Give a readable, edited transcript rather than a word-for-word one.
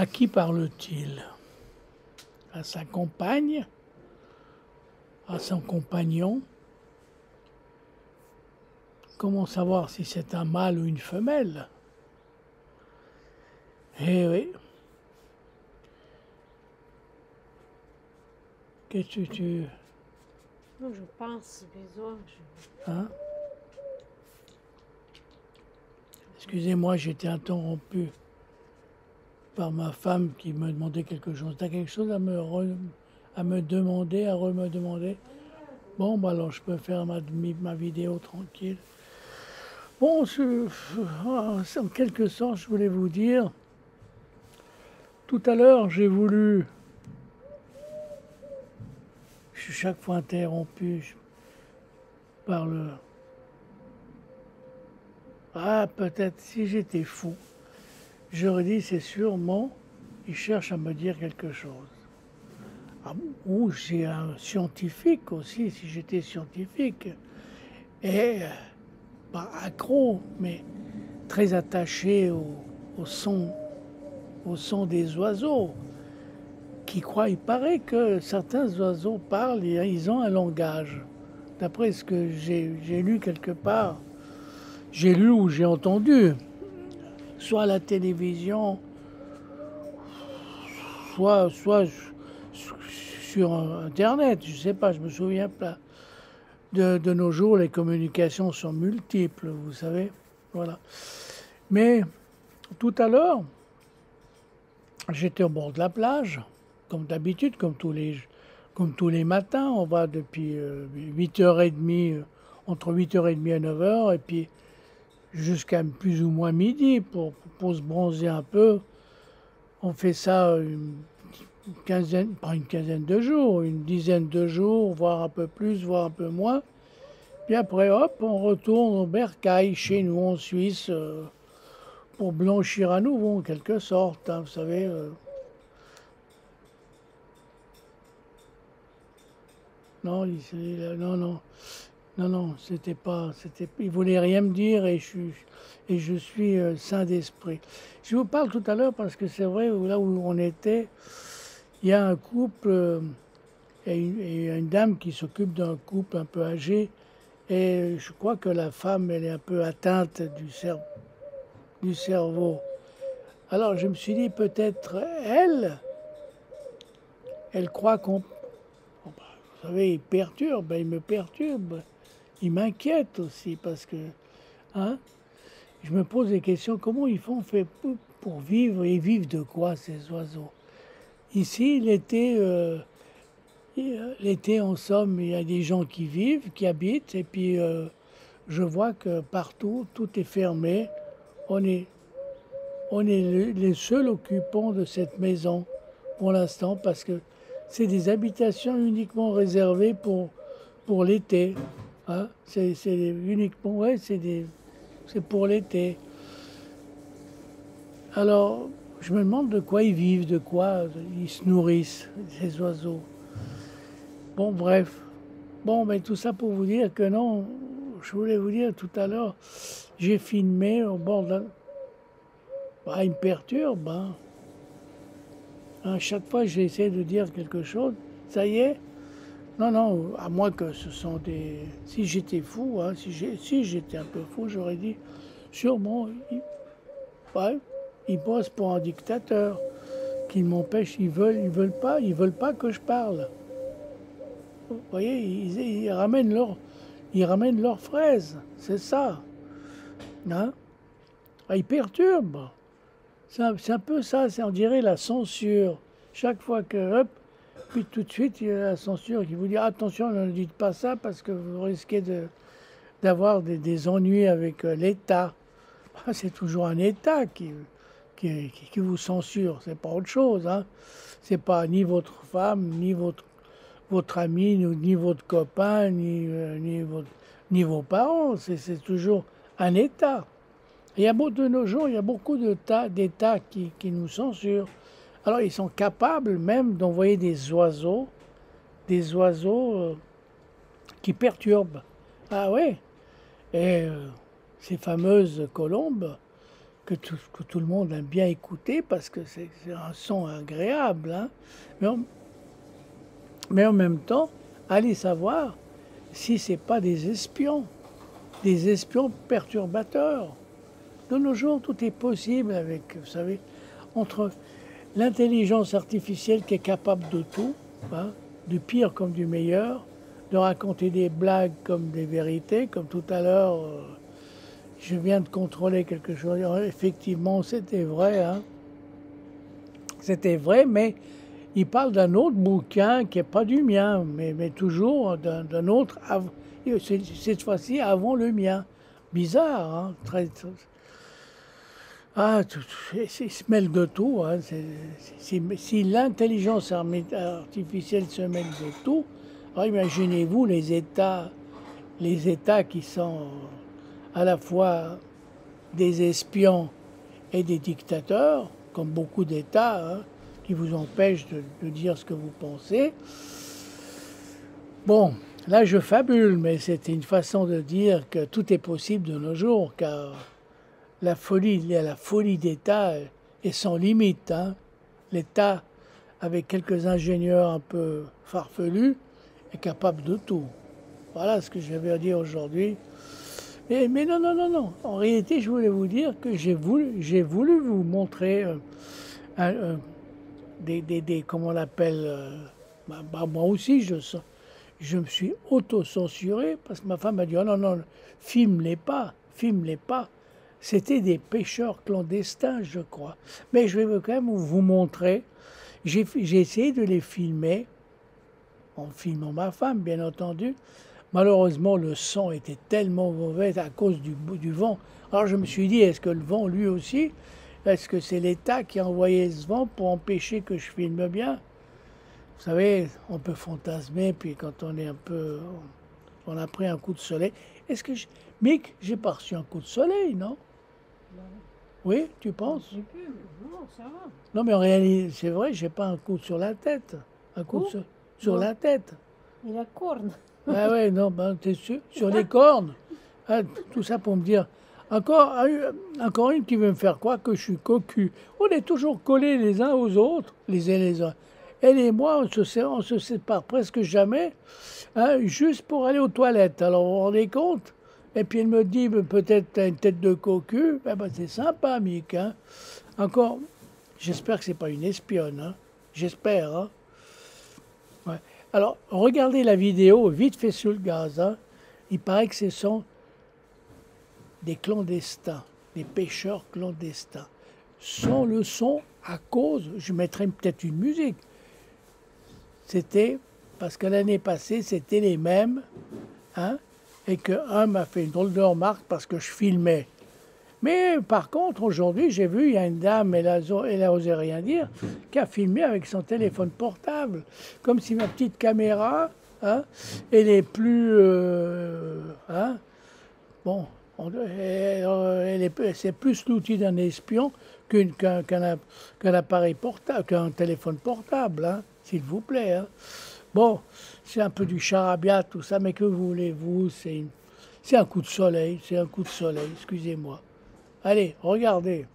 À qui parle-t-il? À sa compagne? À son compagnon? Comment savoir si c'est un mâle ou une femelle? Eh oui. Qu'est-ce que tu... Non, je pense, besoin. Hein? Excusez-moi, j'étais interrompu par ma femme qui me demandait quelque chose. Tu as quelque chose à me demander, à me demander? Bon, bah alors je peux faire ma vidéo tranquille. Bon, en quelque sorte, je voulais vous dire, tout à l'heure, j'ai voulu, je suis chaque fois interrompu par le... Ah, peut-être si j'étais fou, j'aurais dit, c'est sûrement, il cherche à me dire quelque chose. Ah, ou j'ai un scientifique aussi, si j'étais scientifique, et pas accro, mais très attaché au son, au son des oiseaux, qui croient, il paraît que certains oiseaux parlent et ils ont un langage. D'après ce que j'ai lu quelque part, j'ai lu ou j'ai entendu, soit à la télévision, soit sur Internet, je ne sais pas, je me souviens pas. De nos jours, les communications sont multiples, vous savez. Voilà. Mais tout à l'heure, j'étais au bord de la plage, comme d'habitude, comme tous les matins. On va depuis 8h30, entre 8h30 et 9h, et puis jusqu'à plus ou moins midi pour se bronzer un peu. On fait ça pas une quinzaine de jours, une dizaine de jours, voire un peu plus, voire un peu moins. Puis après, hop, on retourne au bercail chez nous en Suisse pour blanchir à nouveau, en quelque sorte. Hein, vous savez. Non, non, c'était pas, il voulait rien me dire et je suis sain d'esprit. Je vous parle tout à l'heure parce que c'est vrai, là où on était, il y a un couple et une dame qui s'occupe d'un couple un peu âgé et je crois que la femme, elle est un peu atteinte du cerveau. Alors je me suis dit peut-être elle croit qu'on... Bon, bah, vous savez, il me perturbe, il m'inquiète aussi parce que... Hein, je me pose des questions, comment ils font fait pour vivre et vivre de quoi ces oiseaux? Ici, l'été en somme, il y a des gens qui vivent, qui habitent, et puis je vois que partout, tout est fermé. On est, on est les seuls occupants de cette maison pour l'instant parce que c'est des habitations uniquement réservées pour l'été. Hein. C'est uniquement, ouais, c'est pour l'été. Alors, je me demande de quoi ils vivent, de quoi ils se nourrissent, ces oiseaux. Bon, bref. Bon, mais tout ça pour vous dire que non, je voulais vous dire tout à l'heure, j'ai filmé au bord de la... Bah, il me perturbe. Hein. À chaque fois que j'essaie de dire quelque chose, ça y est. Non, non, à moins que ce sont des... Si j'étais fou, hein, si j'étais un peu fou, j'aurais dit, sûrement, ouais, ils bossent pour un dictateur qui m'empêche, ils veulent pas que je parle. Vous voyez, ils ramènent leurs fraises, c'est ça. Hein? Ah, ils perturbent. C'est un peu ça, on dirait la censure. Chaque fois que, hop, puis tout de suite, il y a la censure qui vous dit attention, ne dites pas ça parce que vous risquez d'avoir des ennuis avec l'État. Ah, c'est toujours un État qui vous censure, c'est pas autre chose. Hein. C'est pas ni votre femme, ni votre ami, ni votre copain, ni vos parents. C'est toujours un État. Et de nos jours, il y a beaucoup d'États qui nous censurent. Alors ils sont capables même d'envoyer des oiseaux qui perturbent. Ah ouais. Et ces fameuses colombes que tout le monde aime bien écouter parce que c'est un son agréable. Hein. Mais en même temps, allez savoir si ce n'est pas des espions perturbateurs. De nos jours, tout est possible avec, vous savez, entre l'intelligence artificielle qui est capable de tout, hein, du pire comme du meilleur, de raconter des blagues comme des vérités, comme tout à l'heure, je viens de contrôler quelque chose. Effectivement, c'était vrai, hein. C'était vrai, mais il parle d'un autre bouquin qui n'est pas du mien, mais toujours d'un autre, cette fois-ci avant le mien. Bizarre, hein, il se mêle de tout. Hein. Si l'intelligence artificielle se mêle de tout, alors imaginez-vous les États qui sont à la fois des espions et des dictateurs, comme beaucoup d'États, hein, qui vous empêchent de dire ce que vous pensez. Bon, là je fabule, mais c'était une façon de dire que tout est possible de nos jours, car la folie d'État est sans limite. Hein. L'État, avec quelques ingénieurs un peu farfelus, est capable de tout. Voilà ce que j'avais à dire aujourd'hui. Mais non. En réalité, je voulais vous dire que j'ai voulu vous montrer comment on l'appelle. Moi aussi, je me suis auto-censuré parce que ma femme m'a dit oh non, filme-les pas. C'était des pêcheurs clandestins, je crois. Mais je vais quand même vous montrer. J'ai essayé de les filmer, en filmant ma femme, bien entendu. Malheureusement, le son était tellement mauvais à cause du vent. Alors je me suis dit, est-ce que le vent, lui aussi, est-ce que c'est l'État qui a envoyé ce vent pour empêcher que je filme bien? Vous savez, on peut fantasmer, puis quand on est on a pris un coup de soleil. Mick, j'ai pas reçu un coup de soleil, non? Oui, tu penses? Je sais plus, non, ça va. Non, mais en réalité, c'est vrai, j'ai pas un coup sur la tête. Un coup sur la tête. Et la corne. Ah ouais, non, ben, t'es sûr? Sur les cornes. Ah, tout ça pour me dire. Encore une qui veut me faire croire que je suis cocu. On est toujours collés les uns aux autres, les uns les uns. Elle et moi, on se sépare presque jamais, hein, juste pour aller aux toilettes. Alors, vous vous rendez compte? Et puis elle me dit, peut-être t'as une tête de cocu. Ben, c'est sympa, Mick. Hein. Encore, j'espère que c'est pas une espionne. Hein. J'espère. Hein. Ouais. Alors, regardez la vidéo, vite fait sur le gaz. Hein. Il paraît que ce sont des clandestins, des pêcheurs clandestins. Sans le son, à cause, je mettrais peut-être une musique. C'était parce que l'année passée, c'était les mêmes, hein, et qu'un m'a fait une drôle de remarque parce que je filmais. Mais par contre, aujourd'hui, j'ai vu, il y a une dame, elle a osé rien dire, qui a filmé avec son téléphone portable, comme si ma petite caméra, hein, elle est plus... hein, bon, c'est plus l'outil d'un espion qu'un appareil portable, qu'un téléphone portable, hein, s'il vous plaît. Hein. Bon, c'est un peu du charabia, tout ça, mais que voulez-vous, c'est un coup de soleil, excusez-moi. Allez, regardez.